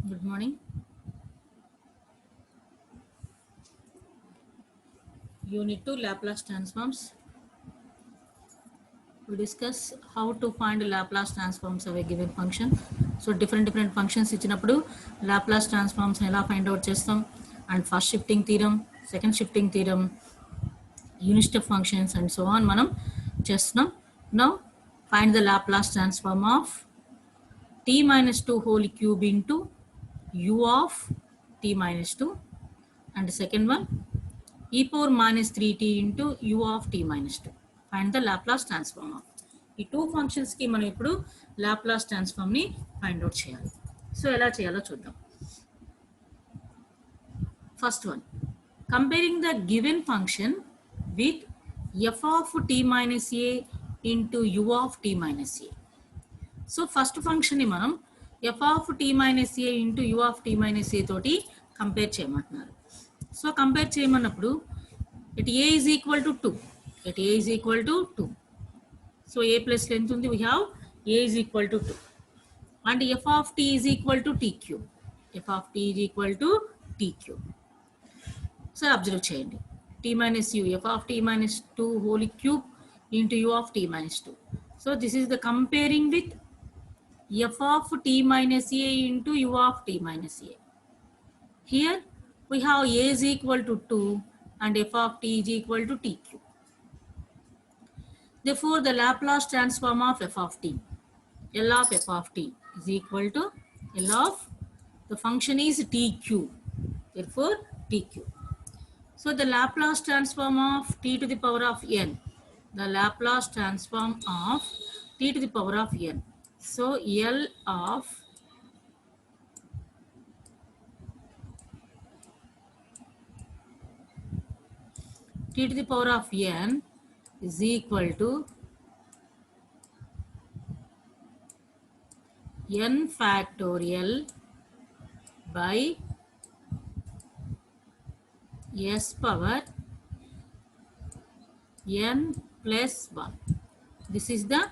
Good morning. Unit 2 Laplace transforms. We discuss how to find Laplace transforms of a given function. So different functions ఇచ్చినప్పుడు Laplace transforms ఎలా find out చేస్తాం, and first shifting theorem, second shifting theorem, unit step functions and so on మనం చేస్తున్నాం. Now find the Laplace transform of t minus 2 whole cube into u of t minus 2, and the second one e power minus 3t into u of t minus 2. Find the Laplace transform of. ఈ two ఫంక్షన్స్కి మనం ఇప్పుడు Laplace ట్రాన్స్ఫార్మ్ని find out చేయాలి. So ఎలా చేయాలో చూద్దాం. First one, comparing the given function with f of t minus a into u of t minus a. So first ఫంక్షన్ని మనం f of t minus a into u of t minus a తోటి compare చేయమంటున్నారు. So compare చేయమన్నప్పుడు at a is equal to 2, at a is equal to 2. So a plus length undi, we have a is equal to 2 and f of t is equal to t cube. F of t is equal to t cube. So observe cheyandi, t minus u, f of t minus 2 whole cube into u of t minus 2. So this is the comparing with f of t minus a into u of t minus a. Here we have a is equal to 2 and f of t is equal to t cube. Therefore, the Laplace transform of f of t, L of f of t is equal to L of, the function is t cube, therefore t cube. So the Laplace transform of t to the power of n, the Laplace transform of t to the power of n. So L of t to the power of n is equal to n factorial by s power n plus 1. This is the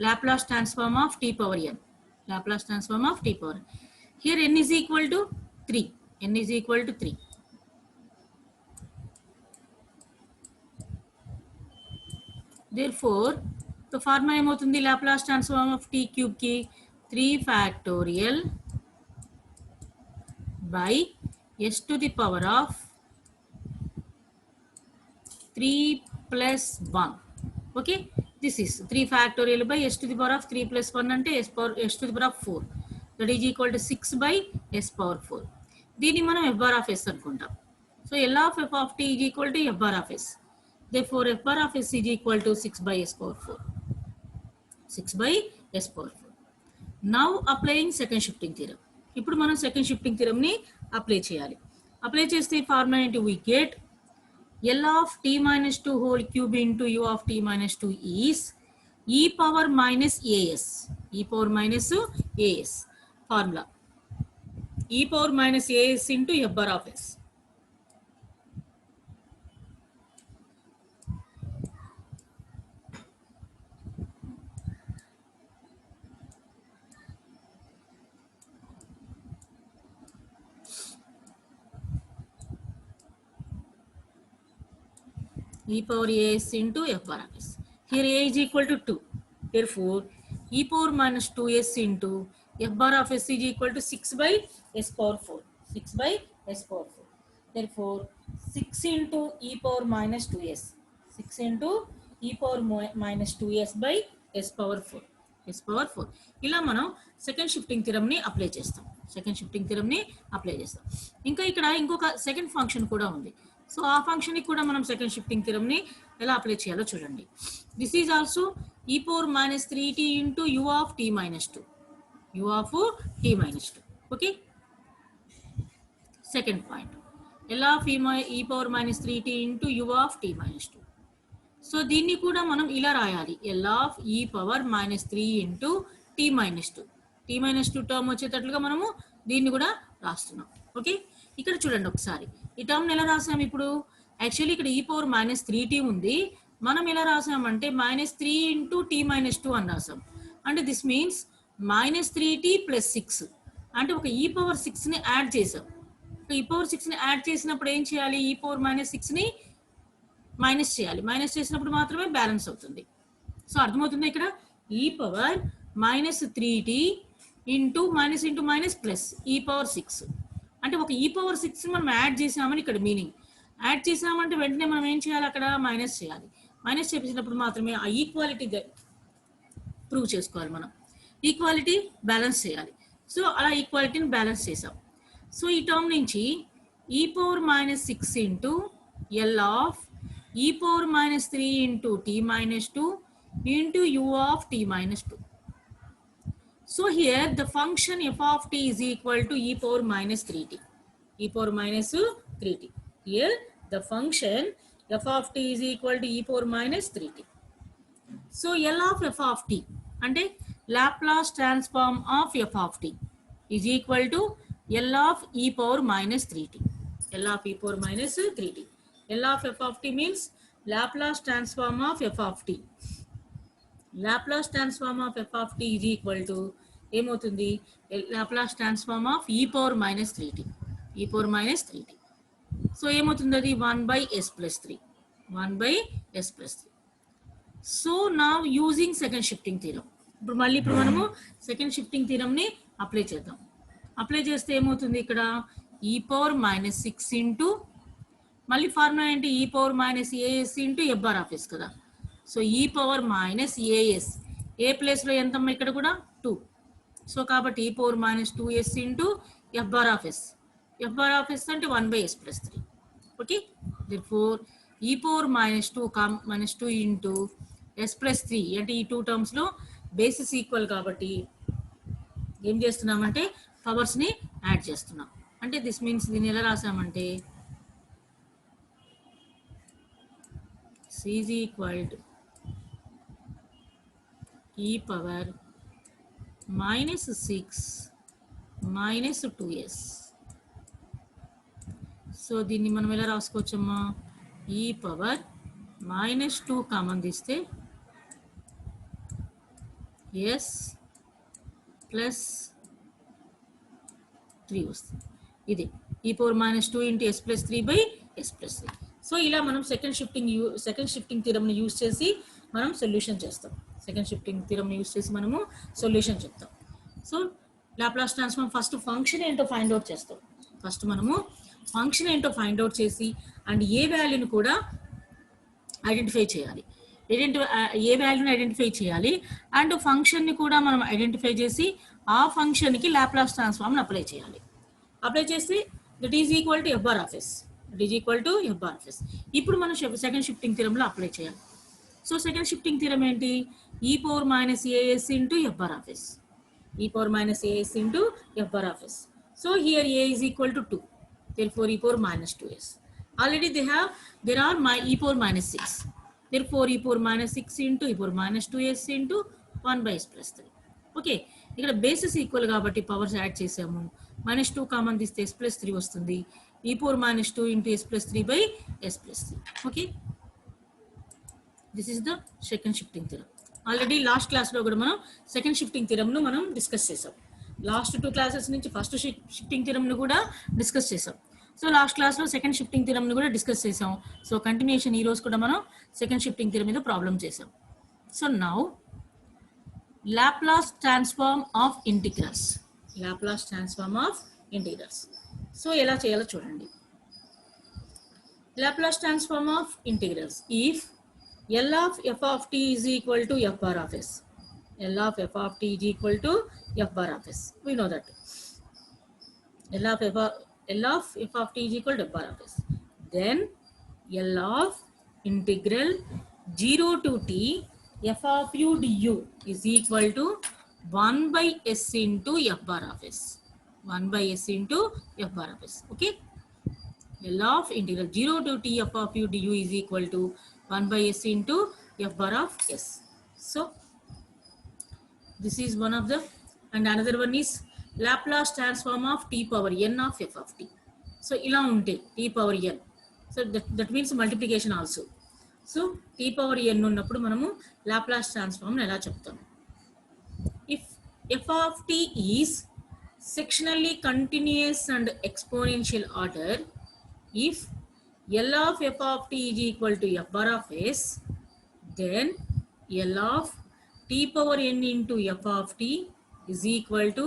Laplace transform of t power n. Laplace transform of t power n. Here n is equal to 3. N is equal to 3. Therefore, the formula ఏమవుతుంది, Laplace transform of t cube ki 3 factorial by s to the power of 3 plus 1. Okay, this is 3 factorial by s to the power of 3 plus 1 ante s to the power of 4, that is equal to 6 by s power 4. దీన్ని మనం f bar of s అనుకుంటాం. So L of f of t is equal to f bar of s. Therefore f bar of s is equal to 6 by s power 4. 6 by s power 4. Now applying second shifting theorem. ఇప్పుడు మనం second shifting theorem ని apply చేయాలి. Apply చేస్తే formula ఏంటి, we get L of t minus 2 whole cube into u of t minus 2 is e power minus as. E power minus as. Formula e power minus as into f bar of s. E power as into f bar of s. Here a is equal to 2. Therefore, e power minus 2s into f bar of s is equal to 6 by s power 4. 6 by s power 4. Therefore, 6 into e power minus 2s. 6 into e power minus 2s by s power 4. s power 4. ఇలా మనం second shifting theorem ని apply చేస్తాం. Second shifting theorem ని apply చేస్తాం. ఇంకా ఇక్కడ ఇంకొక second function కూడా ఉంది. సో ఆ ఫంక్షన్కి కూడా మనం సెకండ్ షిఫ్టింగ్ థియరమ్ని ఎలా అప్లై చేయాలో చూడండి. This is also e power minus 3t into u of t minus 2. U of t minus 2. Okay, second point l of e power minus 3t into u of t minus 2. So దీన్ని కూడా మనం ఇలా రాయాలి, l of e power minus 3 into t minus 2. T minus 2 term వచ్చేటట్లుగా మనము దీన్ని కూడా రాస్తున్నాం. ఓకే, ఇక్కడ చూడండి ఒకసారి ఈ టర్మ్ ఎలా రాసాం. ఇప్పుడు యాక్చువల్లీ ఇక్కడ ఈ పవర్ మైనస్ 3t ఉంది, మనం ఎలా రాసామంటే మైనస్ 3 ఇంటూ టీ మైనస్ 2 అని రాసాం. అంటే this means minus 3t plus 6. అంటే ఒక e పవర్ 6ని యాడ్ చేసాం. e పవర్ 6ని యాడ్ చేసినప్పుడు ఏం చేయాలి? e పవర్ మైనస్ 6ని మైనస్ చేయాలి. మైనస్ చేసినప్పుడు మాత్రమే బ్యాలెన్స్ అవుతుంది. సో అర్థమవుతుంది ఇక్కడ e power minus 3t into minus plus e power 6 అంటే ఒక e పవర్ 6 మనం యాడ్ చేసామని ఇక్కడ మీనింగ్. యాడ్ చేసామంటే వెంటనే మనం ఏం చేయాలి? అక్కడ మైనస్ చేయాలి. మైనస్ చేసినప్పుడు మాత్రమే ఆ ఈక్వాలిటీ ప్రూవ్ చేసుకోవాలి. మనం ఈక్వాలిటీ బ్యాలెన్స్ చేయాలి. సో అలా ఈక్వాలిటీని బ్యాలెన్స్ చేసాం. సో ఈ టర్మ్ నుంచి e power minus 6 into L of e power minus 3 into t minus 2 into u of t minus 2. So here the function f of t is equal to e power minus 3t. e power minus 3t. Here the function f of t is equal to e power minus 3t. So L of f of t అంటే Laplace transform of f of t is equal to L of e power minus 3t. L of e power minus 3t. L of f of t means Laplace transform of f of t. Laplace transform of f of t is equal to ఏమవుతుంది? Laplace transform of e power minus 3t. e power minus 3t. So ఏమవుతుంది? అది 1/s plus 3. 1/s plus 3. So now using second shifting theorem. ఇప్పుడు మనము second shifting థీరంని apply చేద్దాం. Apply చేస్తే ఏమవుతుంది? ఇక్కడ e power minus 6 into మళ్ళీ ఫార్ములా ఏంటి? e power minus as into f bar of s కదా. So e power minus as ఏ ప్లేస్లో ఎంతమ్మా? ఇక్కడ కూడా 2. సో కాబట్టి e power minus 2s into f bar of s. f bar of s అంటే 1/s plus 3. Okay, therefore e power minus 2 into s plus 3 అంటే ఈ 2 టర్మ్స్లో basis equal కాబట్టి ఏం చేస్తున్నామంటే పవర్స్ని యాడ్ చేస్తున్నాం. అంటే దిస్ మీన్స్ దీన్ని ఎలా రాసామంటే c is equal to e power minus 6 minus 2s. So దీన్ని మనం ఎలా రాసుకోవచ్చమ్మా? e పవర్ మైనస్ 2 కామన్ తీస్తే s ప్లస్ 3 వస్తుంది. ఇది e power minus 2 into s plus 3/s plus 3. So ఇలా మనం సెకండ్ షిఫ్టింగ్ థీరంని యూజ్ చేసి మనం సొల్యూషన్ చేస్తాం. సెకండ్ షిఫ్టింగ్ థీరంని యూజ్ చేసి మనము సొల్యూషన్ చెప్తాం. So Laplace transform first function ఏంటో ఫైండ్ అవుట్ చేస్తాం. ఫస్ట్ మనము ఫంక్షన్ ఏంటో ఫైండ్ అవుట్ చేసి అండ్ ఏ వాల్యూని కూడా ఐడెంటిఫై చేయాలి. ఏ వాల్యూని ఐడెంటిఫై చేయాలి అండ్ ఫంక్షన్ని కూడా మనం ఐడెంటిఫై చేసి ఆ ఫంక్షన్కి లాప్లాస్ ట్రాన్స్ఫార్మ్ని అప్లై చేయాలి. అప్లై చేస్తే that is equal to f bar of s. That is equal to f bar of s. ఇప్పుడు మనం సెకండ్ షిఫ్టింగ్ థీరంలో అప్లై చేయాలి. సో సెకండ్ షిఫ్టింగ్ థీరం ఏంటి? e power minus as into f bar of s. e power minus as into f bar of s. So here a is equal to 2. Therefore e power minus 2s. Already there are my e power minus 6. Therefore e power minus 6 into e power minus 2s into 1/s plus 3. Okay, ఇక్కడ basis equal కాబట్టి powers add చేసాము. Minus 2 common తీస్తే s plus 3 వస్తుంది. e power minus 2 into s plus 3/s plus 3. Okay, this is the second shifting theorem. Already last క్లాస్లో కూడా మనం second shifting థీరంను మనం discuss చేసాం. లాస్ట్ 2 క్లాసెస్ నుంచి ఫస్ట్ షిఫ్టింగ్ థీరంను కూడా డిస్కస్ చేసాం. సో లాస్ట్ క్లాస్లో సెకండ్ షిఫ్టింగ్ థీరంను కూడా డిస్కస్ చేసాం. సో కంటిన్యూషన్ ఈ రోజు కూడా మనం సెకండ్ షిఫ్టింగ్ థీరం మీద ప్రాబ్లం చేసాం. So now Laplace transform of integrals. Laplace transform of integrals. So ఎలా చేయాలో చూడండి. Laplace transform of integrals if L of f of t is equal to f bar of s. L of f of t is equal to f bar of s. We know that. L of f of t is equal to f bar of s. Then L of integral 0 to t f of u du is equal to 1/s into f bar of s. 1/s into f bar of s. Okay. L of integral 0 to t f of u du is equal to 1/s into f bar of s. So this is one of the, and another one is Laplace transform of t power n of f of t. So ila unte t power n. So that means multiplication also. So t power n ఉన్నప్పుడు మనము Laplace transform ని ఎలా చెప్తాం? If f of t is sectionally continuous and exponential order if L of f of t is equal to f bar of s, then L of t power n into f of t is equal to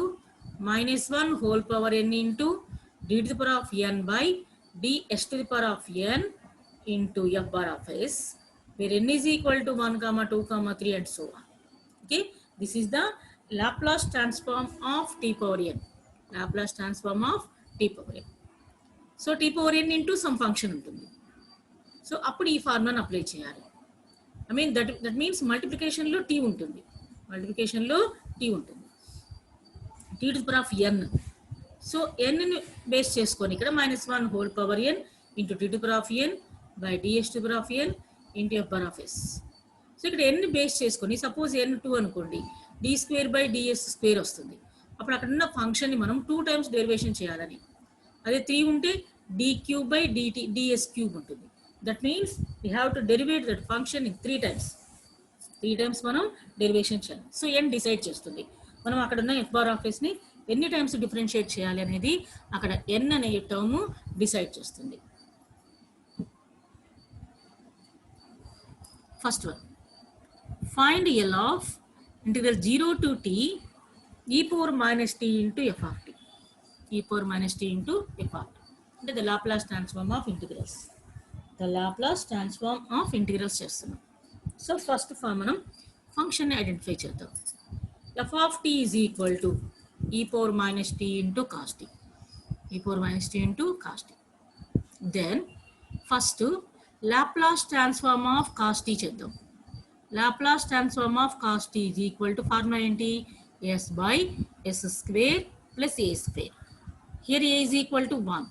minus 1 whole power n into d to the power of n by ds to the power of n into f bar of s, where n is equal to 1, 2, 3 and so on. Okay, this is the Laplace transform of t power n. Laplace transform of t power n. So t power n into some function ఉంటుంది. So అప్పుడు ఈ ఫార్ములాను apply చేయాలి. I mean that means మల్టిప్లికేషన్లో t ఉంటుంది. మల్టిప్లికేషన్లో t ఉంటుంది. T to the power of n. So ఎన్ని బేస్ చేసుకొని ఇక్కడ -1 whole power n into t to the power of n by d s to the power of n into f power of s. So ఇక్కడ ఎన్ని base చేసుకొని suppose n 2 అనుకోండి, d square by d s square వస్తుంది. అప్పుడు అక్కడ ఉన్న ఫంక్షన్ని మనం 2 టైమ్స్ డెరివేషన్ చేయాలని. అదే 3 ఉంటే d cube by d s cube ఉంటుంది. That means we have to derivate that function in 3 times. 3 times మనం డెరివేషన్ చేయాలి. సో n డిసైడ్ చేస్తుంది మనం అక్కడ ఉన్న f bar of s ని ఎన్ని టైమ్స్ డిఫరెన్షియేట్ చేయాలి అనేది అక్కడ n అనే టర్మ్ డిసైడ్ చేస్తుంది. First one, find L of integral 0 to t e power minus t into f of t. e power minus t into f of t అంటే the Laplace transform of integrals. The Laplace transform of integrals చేస్తున్నాం. So first మనం ఫంక్షన్ని identify చేద్దాం. f of t is equal to e power minus t into cos t. e power minus t into cos t. Then first Laplace transform of cos t చేద్దాం. Laplace transform of cos t is equal to formula ఏంటి? s by s square plus a square. Here a is equal to 1.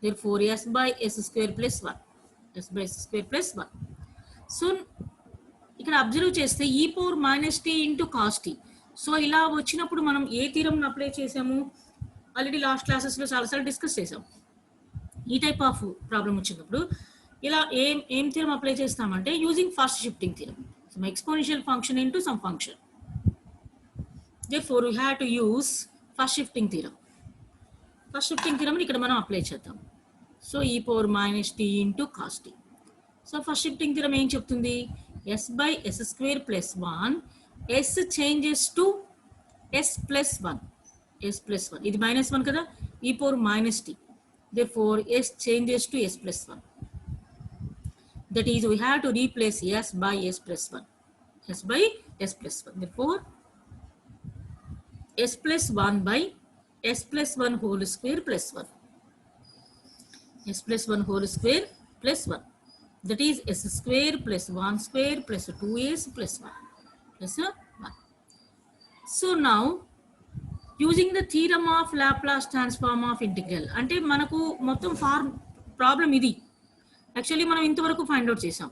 Therefore s by s square plus 1. s by s square plus 1. So ఇక్కడ observe చేస్తే e power minus t into cos t. So ఇలా వచ్చినప్పుడు మనం ఏ థీరంను apply చేసాము? Already last క్లాసెస్లో చాలాసార్లు డిస్కస్ చేసాం. ఈ టైప్ ఆఫ్ ప్రాబ్లం వచ్చినప్పుడు ఇలా ఏం థీరం అప్లై చేస్తామంటే using first shifting theorem. Some exponential function into some function. Therefore we have to use first shifting theorem. First shifting థీరంని ఇక్కడ మనం అప్లై చేద్దాం. So e power minus t into cos t. So first shifting theorem ఏం చెప్తుంది? s by s square plus 1, s changes to s plus 1. s plus 1. ఇది -1 కదా, e power minus t. Therefore s changes to s plus 1. That is, we have to replace s by s plus 1. s by s plus 1. Therefore s plus 1 by s plus 1 whole square plus 1. s plus 1 whole square plus 1. That is s square plus 1 square plus 2s plus 1 plus 1. So now using the theorem of Laplace transform of integral, అంటే మనకు మొత్తం problem ఇది. Actually మనం ఇంతవరకు find out చేసాం.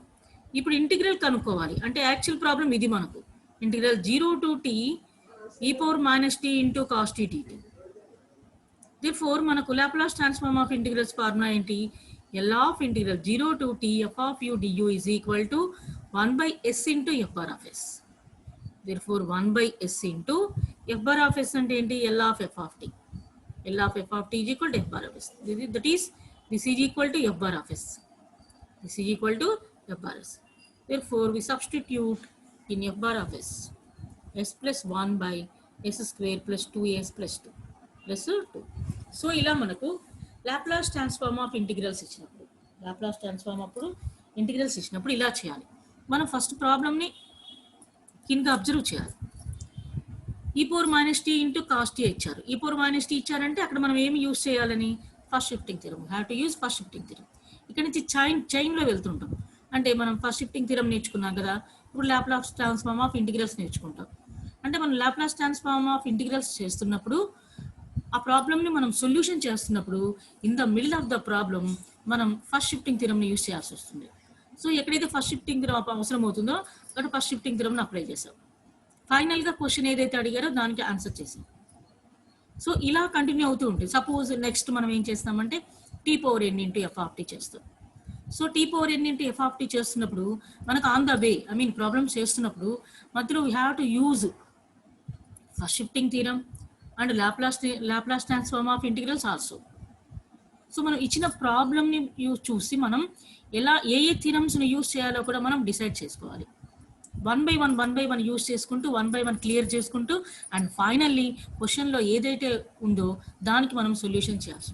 ఇప్పుడు integral కనుక్కోవాలి అంటే యాక్చువల్ ప్రాబ్లం ఇది మనకు. Integral 0 to t e power minus t into cos t dt. Therefore మనకు Laplace transform of integrals formula ఏంటి? L of integral 0 to t f of u du is equal to 1 by s into f bar of s. Therefore 1 by s into f bar of s అంటే ఏంటి? L of f of t. L of f of t is equal to f bar of s. That is, this is equal to f bar of s. This is equal to f bar of s. Therefore we substitute in f bar of s. s plus 1 by s square plus 2s plus 2 plus 2. So ఇలా మనకు Laplace transform of integrals ఇచ్చినప్పుడు, Laplace transform అప్పుడు integrals ఇచ్చినప్పుడు ఇలా చేయాలి. మనం first ప్రాబ్లమ్ని కింద అబ్జర్వ్ చేయాలి. E power minus t into cos t ఇచ్చారు. ఈ పవర్ మైనస్ టీ ఇచ్చారంటే అక్కడ మనం ఏమి యూజ్ చేయాలని? First shifting theorem. Have to use first shifting theorem. ఇక్కడ నుంచి చైన్లో వెళ్తుంటాం. అంటే మనం ఫస్ట్ షిఫ్టింగ్ థియరం నేర్చుకున్నాం కదా, ఇప్పుడు లాప్లాస్ ట్రాన్స్ఫార్మ్ ఆఫ్ ఇంటిగ్రల్స్ నేర్చుకుంటాం. అంటే మనం లాప్లాస్ ట్రాన్స్ఫార్మ్ ఆఫ్ ఇంటిగ్రల్స్ చేస్తున్నప్పుడు ఆ ప్రాబ్లమ్ని మనం సొల్యూషన్ చేస్తున్నప్పుడు in the middle of the problem మనం ఫస్ట్ షిఫ్టింగ్ థియరంని యూజ్ చేయాల్సి వస్తుంది. సో ఎక్కడైతే ఫస్ట్ షిఫ్టింగ్ థియరం అవసరం అవుతుందో అక్కడ ఫస్ట్ షిఫ్టింగ్ థియరంని అప్లై చేసాం. ఫైనల్గా క్వశ్చన్ ఏదైతే అడిగారో దానికి ఆన్సర్ చేసాం. సో ఇలా కంటిన్యూ అవుతూ ఉంటుంది. సపోజ్ నెక్స్ట్ మనం ఏం చేస్తామంటే t power n into f of t చేస్తాం. So t power n into f of t చేస్తున్నప్పుడు మనకు on the way I mean problems చేస్తున్నప్పుడు మధ్యలో we have to use first shifting theorem and Laplace transform of integrals also. సో మనం ఇచ్చిన ప్రాబ్లమ్ని చూసి మనం ఎలా ఏ థిరమ్స్ని యూస్ చేయాలో కూడా మనం డిసైడ్ చేసుకోవాలి. వన్ బై వన్ యూస్ చేసుకుంటూ వన్ బై వన్ క్లియర్ చేసుకుంటూ అండ్ ఫైనల్లీ క్వశ్చన్లో ఏదైతే ఉందో దానికి మనం సొల్యూషన్ చేయాల్సి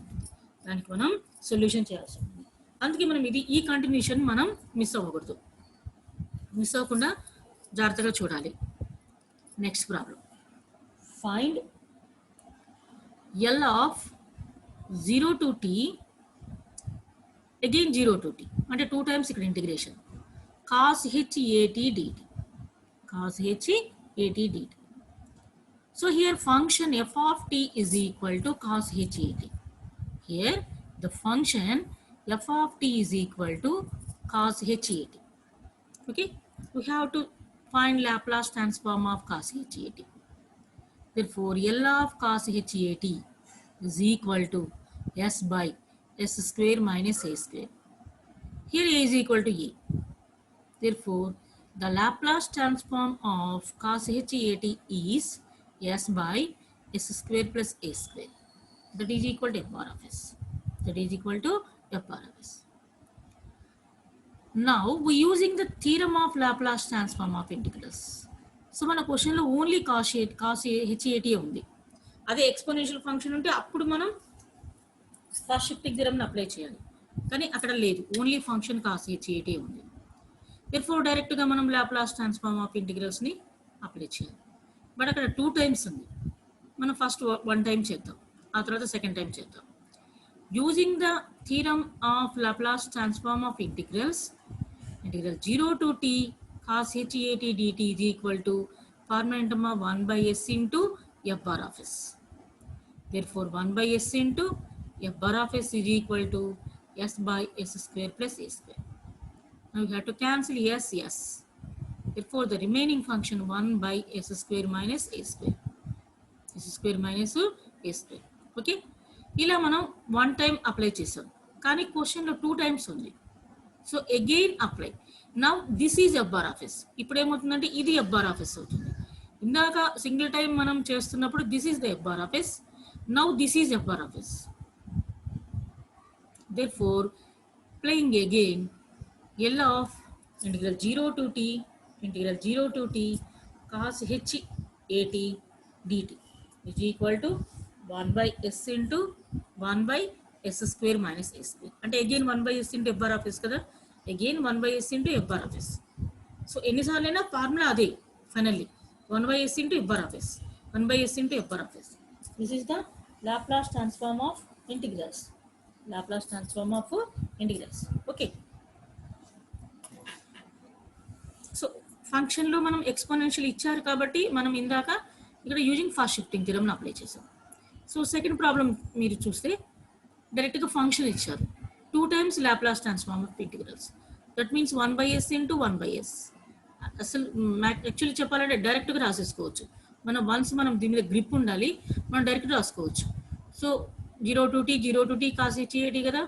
ఉంటుంది. అందుకే మనం ఈ కంటిన్యూషన్ మనం మిస్ అవ్వకూడదు. మిస్ అవ్వకుండా జాగ్రత్తగా చూడాలి. Next problem, find L of 0 to t, again 0 to t, అంటే 2 times ఇక్కడ integration, cos hat dt. So here function f of t is equal to cos hat. Here the function f of t is equal to cos hat. Okay, we have to find Laplace transform of cos hat. Therefore L of cos hat is equal to s by s square minus a square. Here a is equal to a. Therefore the Laplace transform of cos hat is s by s square plus a square. That is equal to f bar of s. Now we using the theorem of Laplace transform of integrals. So మన క్వశ్చన్లో only cos హెచ్ఏటీ ఉంది. అదే exponential function ఉంటే అప్పుడు మనం first shifting థియరమ్ని apply చేయాలి. కానీ అక్కడ లేదు, ఓన్లీ ఫంక్షన్ కాస్ హెచ్ఏటీ ఉంది. దేర్ఫోర్ డైరెక్ట్గా మనం లాప్లాస్ ట్రాన్స్ఫార్మ్ ఆఫ్ ఇంటిగ్రల్స్ని అప్లై చేయాలి. బట్ అక్కడ 2 times ఉంది. మనం ఫస్ట్ 1 time చేద్దాం, ఆ తర్వాత 2nd time చేద్దాం. Using the theorem of Laplace transform of integrals, integral 0 to t cos hat dt is equal to formula 1 by s into f bar of s. Therefore 1 by s into f bar of s is equal to s by s square plus a square. Now we have to cancel s. Therefore the remaining function 1 by s square minus a square. Okay, ఇలా మనం 1 time apply చేసాం, కానీ క్వశ్చన్లో 2 times ఉంది. So again apply. Now this is f bar of s. ఇప్పుడు ఏమవుతుందంటే ఇది F bar of yes అవుతుంది. ఇందాక సింగిల్ టైం మనం చేస్తున్నప్పుడు this is the f bar of s. Now this is f bar of s. Therefore playing again L of integral 0 to t cos hat dt is equal to 1 by s into 1 by s square minus a square. అంటే again 1 by s into f bar of s కదా, again 1 by s into f bar of s. సో ఎన్నిసార్లైనా formula అదే finally 1 by s into f bar of s, 1 by s into f bar of s. This is the Laplace transform of integrals. Okay, so ఫంక్షన్లో మనం exponential ఇచ్చారు కాబట్టి మనం ఇందాక ఇక్కడ యూజింగ్ ఫాస్ట్ షిఫ్టింగ్ థియరమ్ని అప్లై చేసాం. సో సెకండ్ ప్రాబ్లం మీరు చూస్తే డైరెక్ట్గా ఫంక్షన్ ఇచ్చారు, 2 times Laplace transform of integrals. That means 1 by s into 1 by s. అసలు యాక్చువల్లీ చెప్పాలంటే డైరెక్ట్గా రాసేసుకోవచ్చు. వన్స్ మనం దీని మీద గ్రిప్ ఉండాలి, మనం డైరెక్ట్ రాసుకోవచ్చు. So 0 to t cos hat కదా.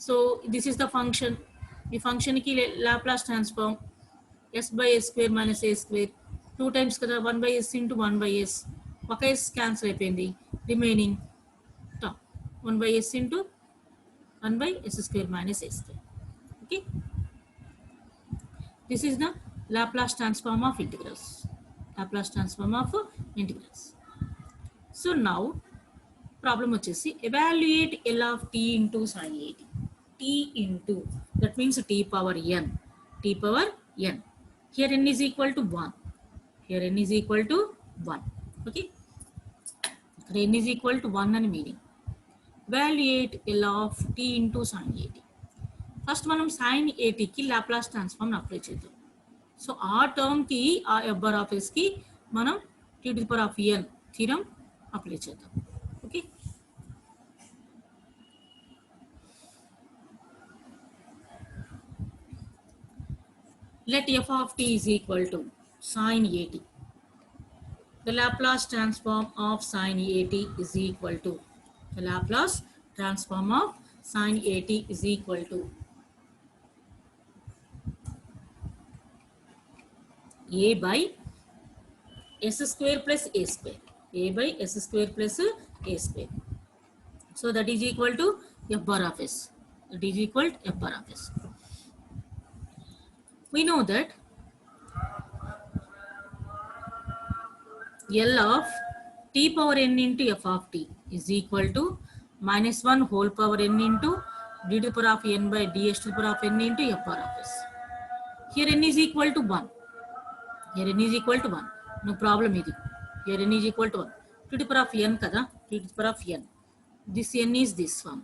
So this is the function. ఈ ఫంక్షన్కి Laplace transform s by s square minus a square 2 times కదా, 1 by s into 1 by s. ఒక s క్యాన్సిల్ అయిపోయింది, remaining 1 by s into 1 by s square minus a square. Okay, this is the Laplace transform of integrals. So now problem వచ్చేసి evaluate L of t into sin at. T into, that means t power n. Here n is equal to 1. Okay, n is equal to 1 అని meaning. Evaluate L of t into sin at. First మనం sin atకి Laplace transform apply చేద్దాం. So ఆ టర్మ్కి, ఆ f bar of ఎస్కి మనం t to the power of n theorem apply చేద్దాం. Okay, let f of t is equal to sin at. The Laplace transform of sin at is equal to a by s square plus a square. a by s square plus a square. So that is equal to f bar of s. It is equal to f bar of s. We know that L of t power n into f of t is equal to minus 1 whole power n into d to the power of n by ds to the power of n into f bar of s. Here n is equal to 1. Here n is equal to 1. No problem ఇది. Here n is equal to 1. To the power of n kada. To the power of n. This n is this one.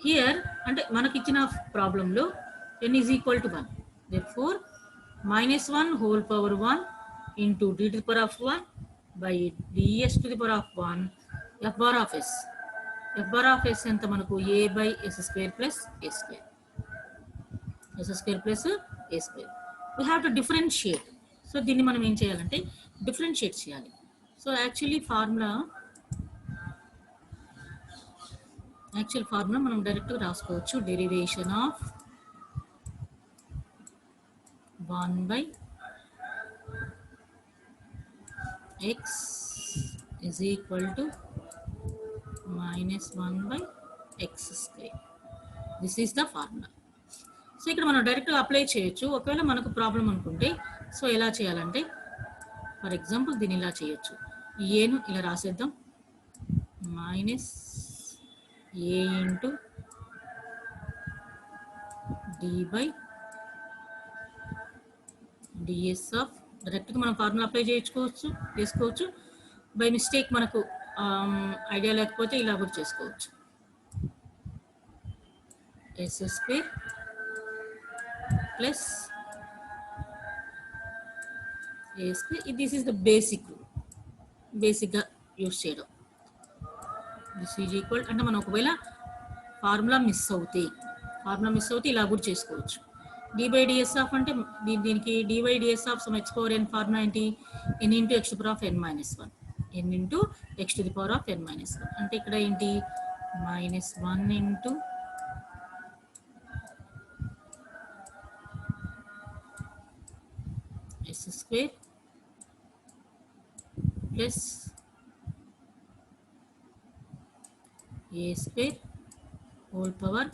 Here అంటే మనకి ఇచ్చిన problem లో n is equal to 1. Therefore minus 1 whole power 1 into d to the power of 1 by ds to the power of 1 f bar of s. f bar of s ఎంత మనకు a by s square plus a square. s square plus a square. We have to differentiate. So దీన్ని మనం ఏం చేయాలంటే differentiate చేయాలి. So actual formula మనం direct రాసుకోవచ్చు. Derivation of 1 by x is equal to minus 1 by x square. This is the formula. So ఇక్కడ మనం డైరెక్ట్గా అప్లై చేయొచ్చు. ఒకవేళ మనకు ప్రాబ్లం అనుకుంటే సో ఎలా చేయాలంటే ఫర్ ఎగ్జాంపుల్ దీన్ని ఇలా చేయొచ్చు. ఏను ఇలా రాసేద్దాం. Minus a into d by DS of డైరెక్ట్గా మనం ఫార్ములా అప్లై చేసుకోవచ్చు. బై మిస్టేక్ మనకు ఐడియా లేకపోతే ఇలా కూడా చేసుకోవచ్చు. S square plus a square. This is the బేసిక్గా యూస్ చేయడం. దిస్ ఈజ్ ఈక్వల్ అంటే మనం ఒకవేళ ఫార్ములా మిస్ అవుతే ఇలా కూడా చేసుకోవచ్చు. డి బై డిఎస్ ఆఫ్ అంటే దీనికి d by DS of some x power n formula ఏంటి? N into x to power of n minus 1. N into x to the power of n minus 1 అంటే ఇక్కడ ఏంటి minus 1 into s square plus a square whole power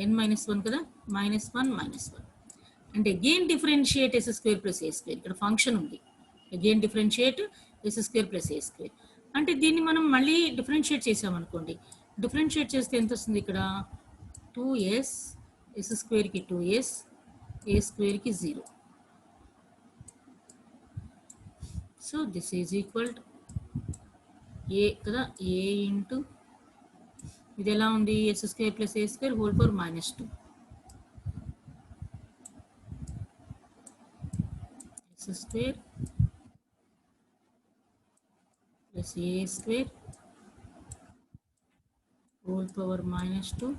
n minus 1 కదా, minus 1 and again differentiate s square plus a square. ఇక్కడ function ఉంది, again differentiate s square plus a square అంటే దీన్ని మనం మళ్ళీ డిఫరెన్షియేట్ చేసామనుకోండి. డిఫరెన్షియేట్ చేస్తే ఎంత వస్తుంది? ఇక్కడ 2s s స్క్వేర్కి 2s a స్క్వేర్కి 0. So this is equal to a కదా, ఏ ఇంటూ ఇది ఎలా ఉంది? S square plus a square whole power -2 s square plus a square whole power -2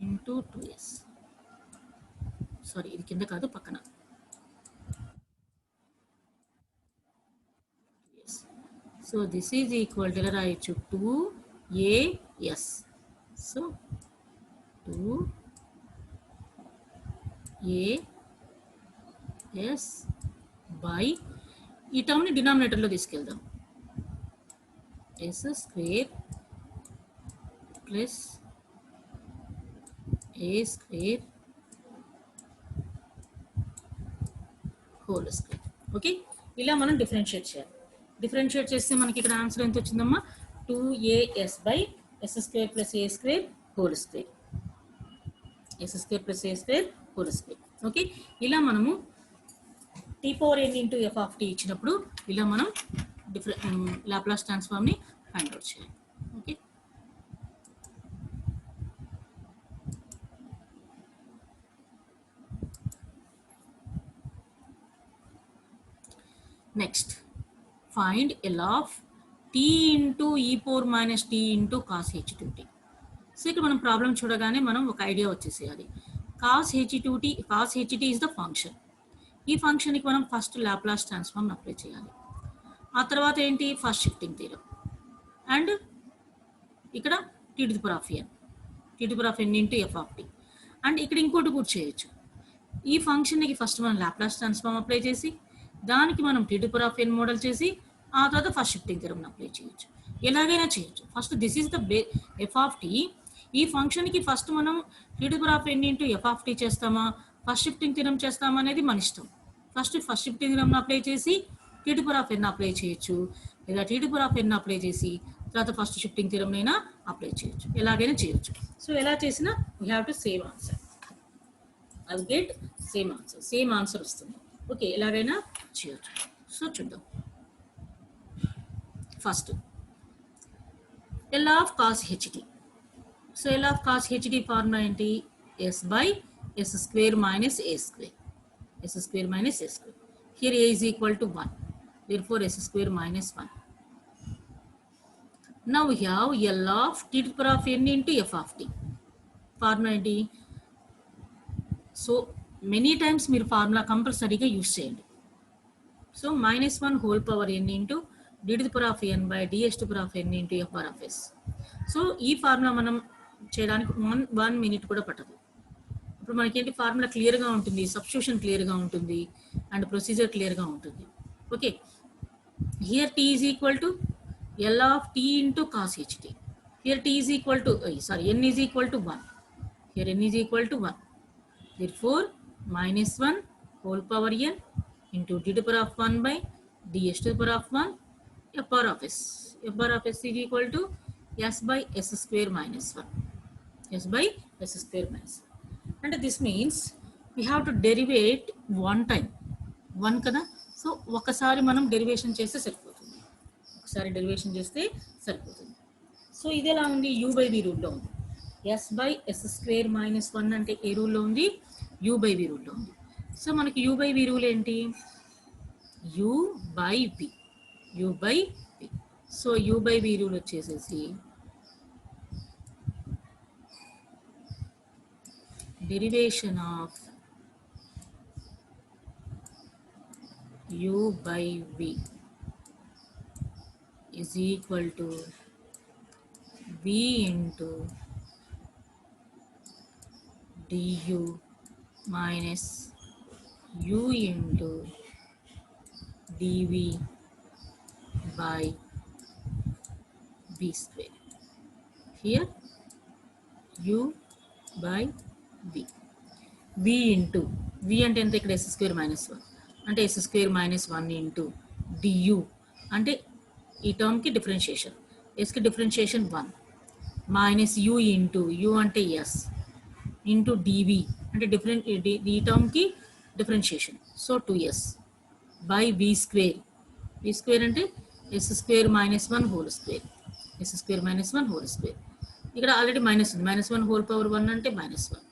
into 2s. Sorry, ఇది కింద కాదు, పక్కన. So this is equal to ఎలా రాయొచ్చు? 2as. సో 2as బై ఈ టర్మ్ని డినామినేటర్లో తీసుకెళ్దాం. Yes square plus a square whole square. Okay, ఇలా మనం డిఫరెన్షియేట్ చేయాలి. డిఫరెన్షియేట్ చేస్తే మనకి ఇక్కడ ఆన్సర్ ఎంత వచ్చిందమ్మా? 2as by s square plus a square whole square. S square plus a square whole square. Okay, ఇలా మనము t power n into f of t ఇచ్చినప్పుడు ఇలా మనం లాప్లాస్ ట్రాన్స్ఫార్మ్ని ఫైండ్ అవుట్ చేయాలి. Okay, next find l of t into ఈ power minus t into cos h2t. So ఇక్కడ మనం ప్రాబ్లం చూడగానే మనం ఒక ఐడియా వచ్చేసేయాలి. Cos ht is the function. ఈ ఫంక్షన్కి మనం ఫస్ట్ లాప్లాస్ ట్రాన్స్ఫార్మ్ అప్లై చేయాలి. ఆ తర్వాత ఏంటి? First shifting theorem. అండ్ ఇక్కడ t to the power of n into f of t. And ఇక్కడ ఇంకోటి కూడా చేయొచ్చు. ఈ ఫంక్షన్కి ఫస్ట్ మనం లాప్లాస్ ట్రాన్స్ఫార్మ్ అప్లై చేసి దానికి మనం t to power of n model చేసి ఆ తర్వాత ఫస్ట్ షిఫ్టింగ్ థియరం అప్లై చేయొచ్చు. ఎలాగైనా చేయొచ్చు. First this is the f of t. ఈ ఫంక్షన్కి ఫస్ట్ మనం t to power of n into f of t చేస్తామా, ఫస్ట్ షిఫ్టింగ్ థియరం చేస్తామా అనేది మన ఇష్టం. ఫస్ట్ షిఫ్టింగ్ థియరం అప్లై చేసి t to power of n apply చేయొచ్చు, లేదా t to power of n apply చేసి తర్వాత ఫస్ట్ షిఫ్టింగ్ థియరం అయినా అప్లై చేయొచ్చు. ఎలాగైనా చేయొచ్చు. సో ఎలా చేసినా we have to same answer. I'll get same answer వస్తుంది. ఓకే, ఎలాగైనా చేయొచ్చు. సో చూద్దాం. First L of cos HD. So L of cos HD formula ఏంటి? S by s square minus a square. S square minus a square. Here a is equal to 1. Therefore s square minus 1. Now we have L of t to the power of n into f of t. Formula ఏంటి? So many times మీరు formula కంపల్సరీగా use చేయండి. So -1 whole power n into d to the power of n by ds to the power of n into f bar of s. So ఈ formula మనం చేయడానికి 1 minute కూడా పట్టదు. ఇప్పుడు మనకేంటి ఫార్ములా క్లియర్గా ఉంటుంది, సబ్స్టిట్యూషన్ క్లియర్గా ఉంటుంది, అండ్ ప్రొసీజర్ క్లియర్గా ఉంటుంది. Okay, here t is equal to L of t into cos ht. Here t is equal to n is equal to 1. Here n is equal to 1. Therefore -1 whole power n into d to the power of 1 by ds to the power of 1 f bar of s. F bar of s is equal to s by s square minus 1. S by s square minus 1. And this means we have to derivate one time. 1 కదా. So ఒకసారి మనం derivation చేస్తే సరిపోతుంది. ఒకసారి derivation చేస్తే సరిపోతుంది. So ఇది ఎలా ఉంది? యూ బై వి రూల్లో ఉంది. S by s square minus 1 అంటే ఏ రూల్లో ఉంది? యూ బై వి రూల్లో ఉంది. సో మనకి యూ బై వి రూల్ ఏంటి? U by v. U by v. So u by v rule వచ్చేసేసి derivation of u by v is equal to v into du minus u into dv by v square. Here u by v. v into v అంటే ఎంత? ఇక్కడ s square minus 1 అంటే s square minus 1 into du అంటే ఈ టర్మ్కి differentiation. ఎస్కి differentiation 1 minus u into u అంటే s into dv అంటే ఈ టర్మ్కి differentiation. So 2s by v square. V square అంటే s square minus 1 whole square. S square minus 1 whole square. ఇక్కడ ఆల్రెడీ మైనస్ ఉంది. -1 హోల్ పవర్ 1 అంటే -1.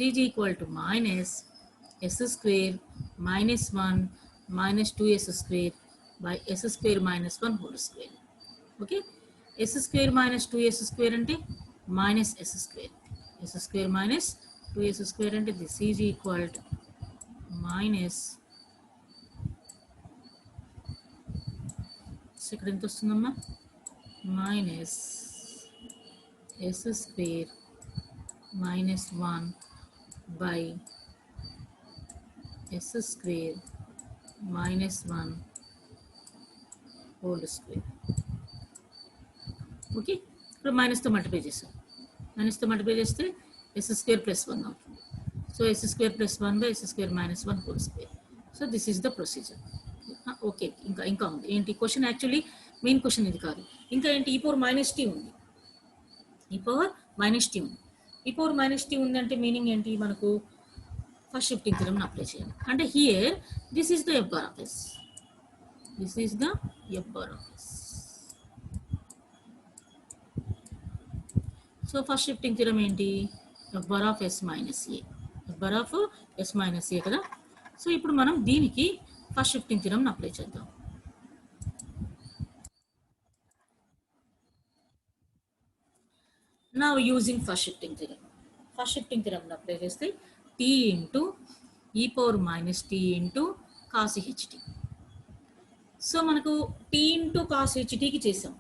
Is equal to minus s square minus 1 minus 2s square by s square minus 1 whole square. Okay, s square minus 2s square అంటే minus s square. S square minus 2s square అంటే this is equal to minus ఇక్కడ ఎంత వస్తుందమ్మా? minus s square minus 1 by s square minus 1 whole square. Okay, ఇప్పుడు మైనస్తో multiply చేస్తాం. మైనస్తో multiply చేస్తే ఎస్ స్క్వేర్ ప్లస్ 1 అవుతుంది. So s square plus 1 by s square minus 1 whole square. So this is the procedure. Okay, ఇంకా ఉంది ఏంటి question? Actually main question ఇది కాదు. ఇంకా ఏంటి? ఈ పవర్ మైనస్ టీ ఉంది. ఈ పవర్ మైనస్ టీ ఉంది. ఈ పవర్ మైనస్ టీ ఉందంటే మీనింగ్ ఏంటి? మనకు ఫస్ట్ షిఫ్టింగ్ థియరమ్ అప్లై చేయాలి. అంటే here this is the f bar of s. This is the f bar of s. So first shifting theorem ఏంటి? f bar of s minus a. f bar of s minus a కదా. So ఇప్పుడు మనం దీనికి first shifting theorem apply చేద్దాం. Now using first shifting theorem. First shifting theorem apply చేస్తే t into e power minus t into cos ht. So మనకు t into cos హెచ్టీకి చేసాం.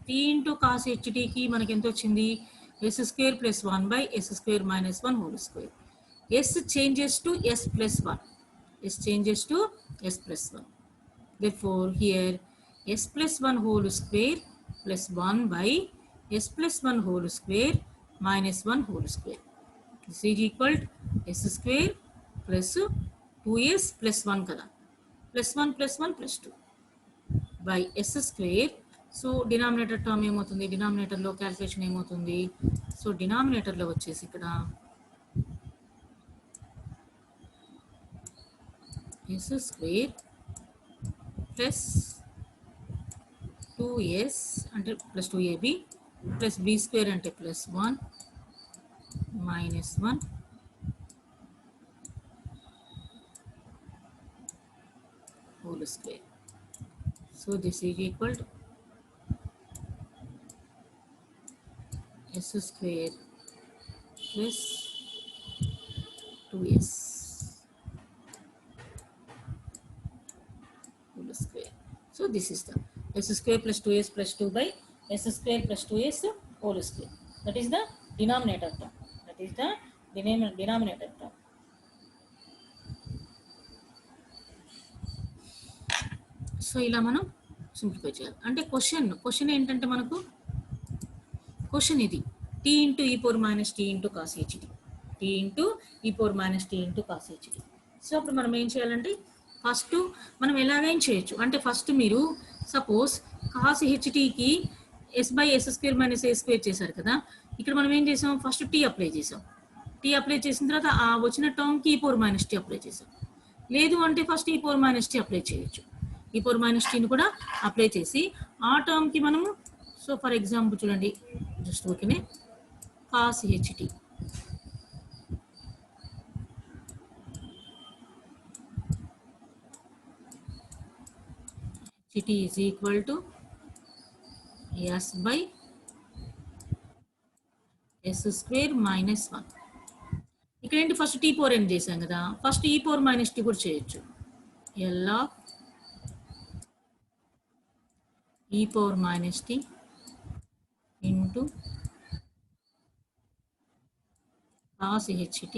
T into cos హెచ్టీకి మనకి ఎంత వచ్చింది? S square plus 1 by s square minus 1 whole square. S changes to s plus 1. S changes to S plus 1. Therefore, here S plus 1 whole square plus 1 by S plus 1 whole square minus 1 whole square. This is equal to S square plus 2S plus 1 kada. Plus 1 plus 1 plus 2 by S square. So denominator term ఏమవుతుంది, denominator లో calculation ఏమవుతుంది, so denominator లో వచ్చేసి ఇక్కడ S square plus 2S అంటే plus 2AB plus B square అంటే plus 1 minus 1 whole square. So this is equal to S square plus 2S whole square. So this is the S square plus 2S plus 2 by S square plus 2S whole square. That is the denominator term. That is the denominator term. So ఇలా మనం simplify చేయాలి. అంటే question ఏంటంటే మనకు question ఇది t into ఈ power minus t into cos HD, t into ఈ power minus t into cos HD. So అప్పుడు మనం ఏం చేయాలంటే ఫస్ట్ మనం ఎలాగైనా చేయొచ్చు. అంటే ఫస్ట్ మీరు సపోజ్ కాస్ హెచ్టీకి s by s square minus a square చేశారు కదా, ఇక్కడ మనం ఏం చేసాం, ఫస్ట్ టీ అప్లై చేసాం. టీ అప్లై చేసిన తర్వాత ఆ వచ్చిన టర్మ్కి ఈ పవర్ మైనస్ టీ అప్లై చేసాం. లేదు అంటే ఫస్ట్ ఈ పవర్ మైనస్ టీ అప్లై చేయొచ్చు. ఈ పవర్ మైనస్ టీని కూడా అప్లై చేసి ఆ టర్మ్కి మనము, సో ఫర్ ఎగ్జాంపుల్ చూడండి, జస్ట్ ఓకేనే cos HT HT is equal to s by s square minus 1. ఇక్కడ ఏంటి ఫస్ట్ టీ పవర్ ఎన్ చేసాం కదా, ఫస్ట్ ఈ పవర్ మైనస్ టీ కూడా చేయొచ్చు. L of e power minus t into cos ht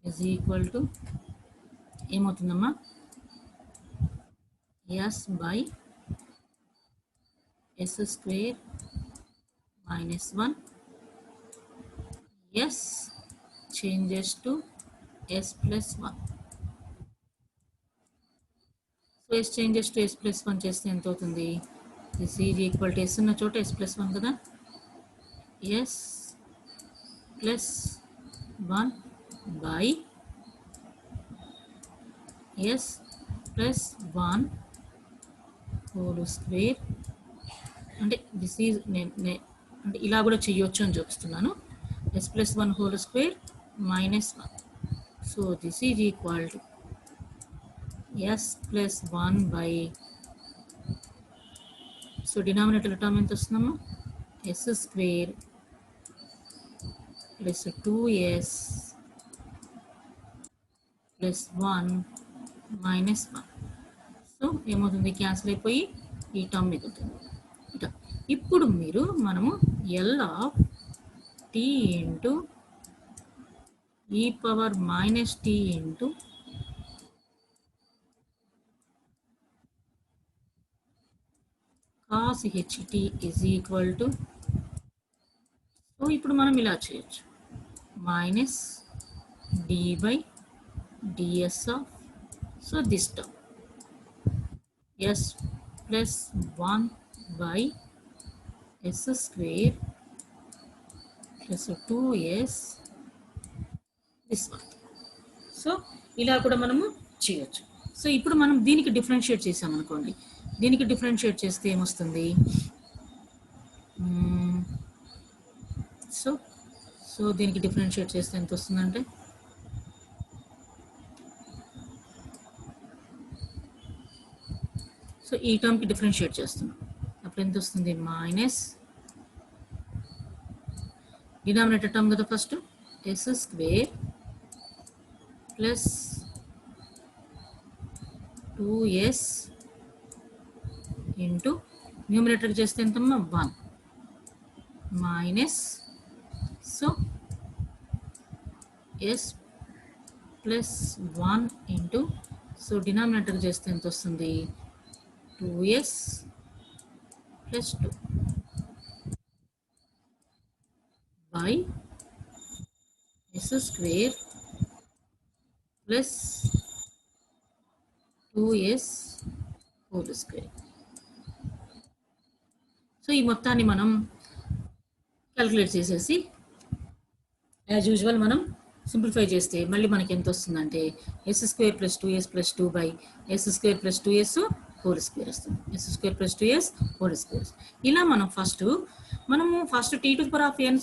is equal to ఏమవుతుందమ్మా, s by s square minus 1, s changes to s plus 1. So s changes to s plus 1 చేస్తే ఎంత అవుతుంది, this is equal to s ఉన్న చోట s plus 1 కదా, s plus 1 by s plus 1 whole square. అంటే this is అంటే ఇలా కూడా చేయొచ్చు అని చూపిస్తున్నాను. S plus 1 whole square minus 1. So this is equal to s plus 1 by, so denominator term ఎంత వస్తుందమ్మా, s square plus 2s plus 1 minus 1. So ఏమవుతుంది, క్యాన్సిల్ అయిపోయి ఈ టర్మ్ మిగులుతుంది. ఇక ఇప్పుడు మనము ఎల్ ఆఫ్ టీ ఇంటూ ఈ power minus t into cos ht is equal to, so ఇప్పుడు మనం ఇలా చేయొచ్చు, minus d by DS of, so this term s plus 1 by s square plus 2s this one. So ఇలా కూడా మనము చేయొచ్చు. So ఇప్పుడు మనం దీనికి డిఫరెన్షియేట్ చేసామనుకోండి, దీనికి డిఫరెన్షియేట్ చేస్తే ఏమొస్తుంది, సో దీనికి డిఫరెన్షియేట్ చేస్తే ఎంత వస్తుందంటే, సో ఈ టర్మ్కి డిఫరెన్షియేట్ చేస్తున్నాం, అప్పుడు ఎంత వస్తుంది, మైనస్ డినామినేటర్ టర్మ్ కదా first s square plus 2s into numerator చేస్తే ఎంతమ్మా 1 minus, so s plus 1 into, so denominator చేస్తే ఎంత వస్తుంది 2s plus 2 by s square plus 2s whole square. So ఈ మొత్తాన్ని మనం క్యాలిక్యులేట్ చేసేసి యాజ్ యూజువల్ మనం సింప్లిఫై చేస్తే మళ్ళీ మనకి ఎంత వస్తుందంటే s square plus 2s plus 2 by s square plus 2s whole square వస్తుంది. S square plus 2s whole square. ఇలా మనము first t to power of n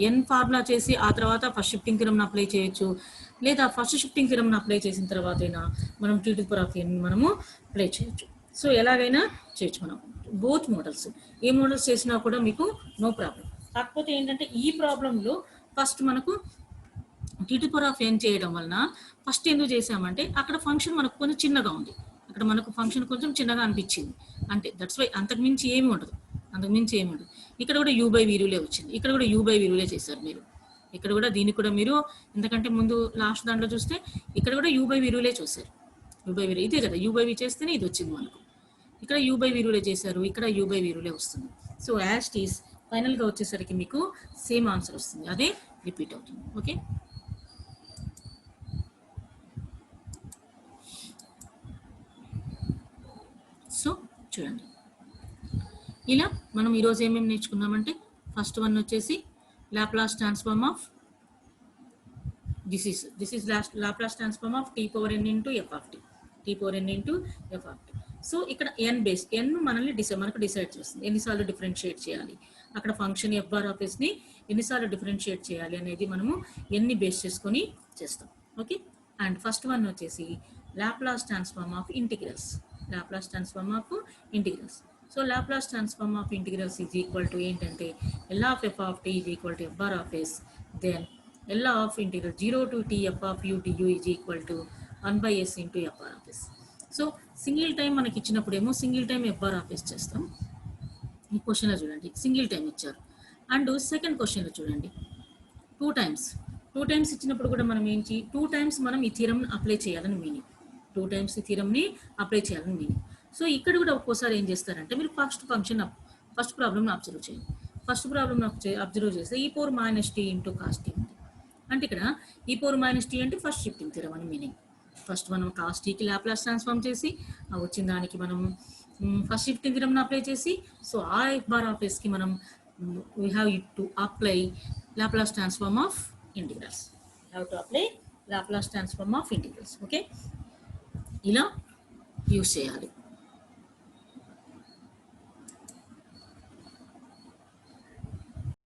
n formula చేసి ఆ తర్వాత ఫస్ట్ షిఫ్టింగ్ థియరమ్ని అప్లై చేయొచ్చు, లేదా ఫస్ట్ షిఫ్టింగ్ థియరమ్ని అప్లై చేసిన తర్వాత అయినా మనం టీ టు పవర్ ఆఫ్ ఎన్ మనము అప్లై చేయొచ్చు. సో ఎలాగైనా చేయొచ్చు మనం బోత్ మోడల్స్. ఏ మోడల్స్ చేసినా కూడా మీకు నో ప్రాబ్లం. కాకపోతే ఏంటంటే ఈ ప్రాబ్లంలో ఫస్ట్ మనకు టీ టు పవర్ ఆఫ్ ఎన్ చేయడం వలన ఫస్ట్ ఎందుకు చేసామంటే అక్కడ ఫంక్షన్ మనకు కొంచెం చిన్నగా ఉంది, అక్కడ మనకు ఫంక్షన్ కొంచెం చిన్నగా అనిపించింది, అంటే దట్స్ వై. అంతకుమించి ఏమి ఉండదు. ఇక్కడ కూడా యూ బై వీరులే వచ్చింది, ఇక్కడ కూడా యూ బై వీరులే చేశారు మీరు. ఇక్కడ కూడా దీన్ని కూడా మీరు ఎందుకంటే ముందు లాస్ట్ దాంట్లో చూస్తే ఇక్కడ కూడా యూ బై వీరులే చూశారు. యూ బై వీరు ఇదే కదా, యూ బై వీ చేస్తేనే ఇది వచ్చింది మనకు. ఇక్కడ యూ బై వీరులే చేశారు, ఇక్కడ యూ బై వీరులే వస్తుంది. సో యాజ్ టీస్ ఫైనల్గా వచ్చేసరికి మీకు సేమ్ ఆన్సర్ వస్తుంది, అదే రిపీట్ అవుతుంది. ఓకే, సో చూడండి ఇలా మనం ఈరోజు ఏమేమి నేర్చుకున్నామంటే ఫస్ట్ వన్ వచ్చేసి Laplace transform of this is Laplace transform of t power n into f of t. So ఇక్కడ ఎన్ బేస్ ఎన్ మనకు డిసైడ్ చేస్తుంది ఎన్నిసార్లు డిఫరెన్షియేట్ చేయాలి, అక్కడ ఫంక్షన్ ఎఫ్ బార్ ఆఫ్ ఎస్ని ఎన్నిసార్లు డిఫరెన్షియేట్ చేయాలి అనేది మనము ఎన్ని బేస్ చేసుకొని చేస్తాం. ఓకే, అండ్ ఫస్ట్ వన్ వచ్చేసి Laplace transform of integrals. So Laplace transform of integrals is equal to ఏంటంటే L of F of t is equal to F bar of s, then L of integral 0 to t F of u to u is equal to 1/s into F bar of s. So single time మనకి ఇచ్చినప్పుడేమో single time F bar of s చేస్తాం. ఈ క్వశ్చన్లో చూడండి single time ఇచ్చారు. And second క్వశ్చన్లో చూడండి two times ఇచ్చినప్పుడు కూడా మనం ఏంటి 2 times మనం ఈ థియరమ్ని అప్లై చేయాలని మీనింగ్. 2 times ఈ థియరమ్ని అప్లై చేయాలని మీనింగ్. సో ఇక్కడ కూడా ఒక్కోసారి ఏం చేస్తారంటే మీరు ఫస్ట్ ప్రాబ్లమ్ని అబ్జర్వ్ చేయండి. ఫస్ట్ ప్రాబ్లమ్ని అబ్జర్వ్ చేస్తే ఈ power minus t into cos t ఉంది. అంటే ఇక్కడ ఈ పవర్ మైనస్ టీ అంటే ఫస్ట్ షిఫ్టింగ్ థియరమ్ అని మీనింగ్. ఫస్ట్ మనం కాస్ టీకి లాప్లాస్ ట్రాన్స్ఫార్మ్ చేసి వచ్చిన దానికి మనం ఫస్ట్ షిఫ్టింగ్ థియరమ్ని అప్లై చేసి, సో ఆ ఎఫ్ బార్ ఆఫ్ ఎస్కి మనం we have to apply Laplace transform of integrals. Okay, ఇలా యూస్ చేయాలి.